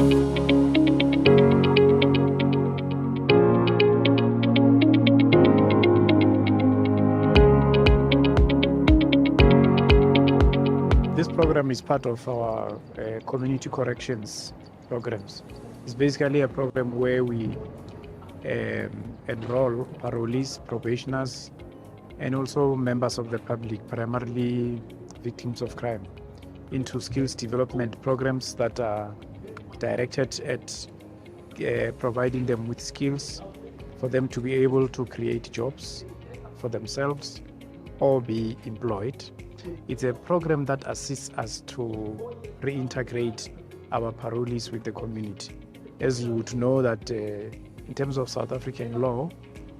This program is part of our community corrections programs. It's basically a program where we enroll parolees, probationers, and also members of the public, primarily victims of crime, into skills development programs that are directed at providing them with skills for them to be able to create jobs for themselves or be employed. It's a program that assists us to reintegrate our parolees with the community. As you would know that in terms of South African law,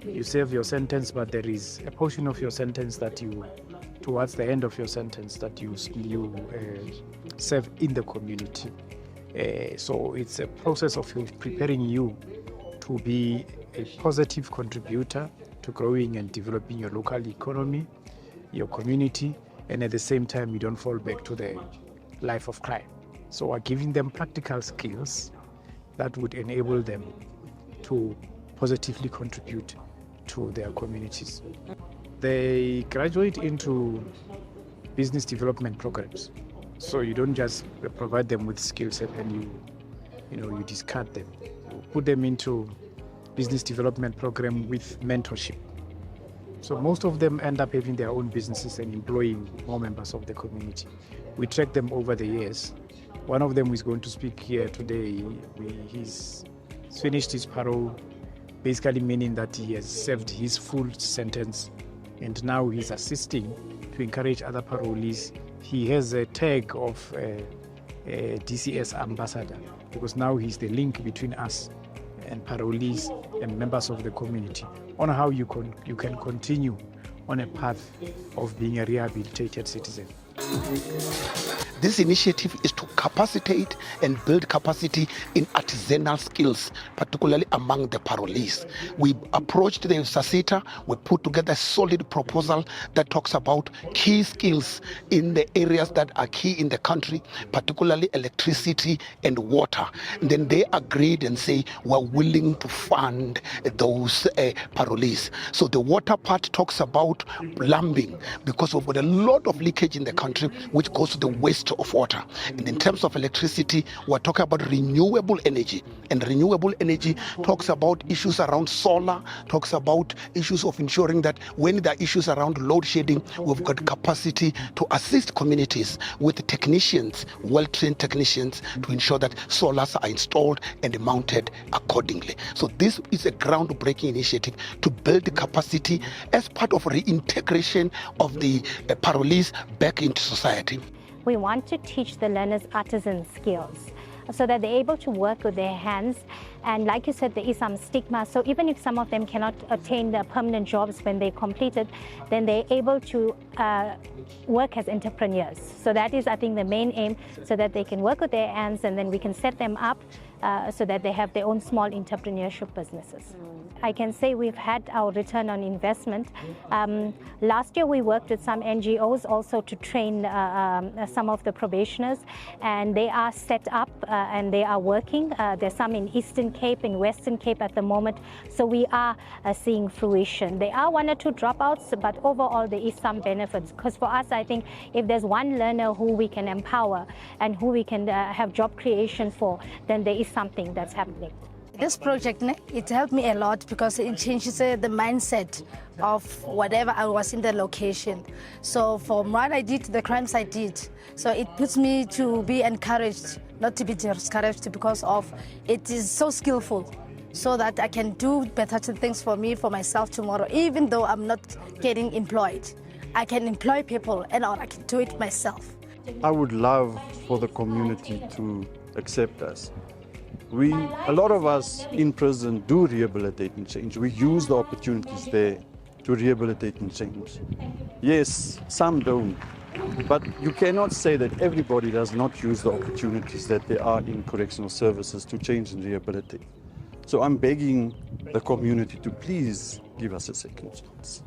you serve your sentence, but there is a portion of your sentence that you, towards the end of your sentence, that you serve in the community. So it's a process of preparing you to be a positive contributor to growing and developing your local economy, your community, and at the same time, you don't fall back to the life of crime. So we're giving them practical skills that would enable them to positively contribute to their communities. They graduate into business development programs. So you don't just provide them with skills and then you discard them. You put them into business development program with mentorship. So most of them end up having their own businesses and employing more members of the community. We track them over the years. One of them is going to speak here today. He's finished his parole, basically meaning that he has served his full sentence, and now he's assisting to encourage other parolees. He has a tag of a DCS ambassador, because now he's the link between us and parolees and members of the community on how you can continue on a path of being a rehabilitated citizen. This initiative is to capacitate and build capacity in artisanal skills, particularly among the parolees. We approached the SACITA, we put together a solid proposal that talks about key skills in the areas that are key in the country, particularly electricity and water. And then they agreed and say, we're willing to fund those parolees. So the water part talks about plumbing, because we've got a lot of leakage in the country, which goes to the waste of water. And in terms of electricity, we're talking about renewable energy. And renewable energy talks about issues around solar, talks about issues of ensuring that when there are issues around load shedding, we've got capacity to assist communities with technicians, well-trained technicians, to ensure that solars are installed and mounted accordingly. So this is a groundbreaking initiative to build the capacity as part of reintegration of the parolees back into society. We want to teach the learners artisan skills so that they're able to work with their hands. And like you said, there is some stigma. So even if some of them cannot attain the permanent jobs when they complete it, then they're able to work as entrepreneurs. So that is, I think, the main aim, so that they can work with their hands and then we can set them up so that they have their own small entrepreneurship businesses. I can say we've had our return on investment. Last year we worked with some NGOs also to train some of the probationers, and they are set up and they are working. There's some in Eastern Cape, in Western Cape at the moment, so we are seeing fruition. There are one or two dropouts, but overall there is some benefits, because for us, I think if there's one learner who we can empower and who we can have job creation for, then there is something that's happening. This project, it helped me a lot because it changes the mindset of whatever I was in the location. So from what I did, the crimes I did, so it puts me to be encouraged, not to be discouraged, because of it is so skillful, so that I can do better things for me, for myself tomorrow, even though I'm not getting employed. I can employ people and I can do it myself. I would love for the community to accept us. A lot of us in prison do rehabilitate and change. We use the opportunities there to rehabilitate and change. Yes, some don't, but you cannot say that everybody does not use the opportunities that there are in correctional services to change and rehabilitate. So I'm begging the community to please give us a second chance.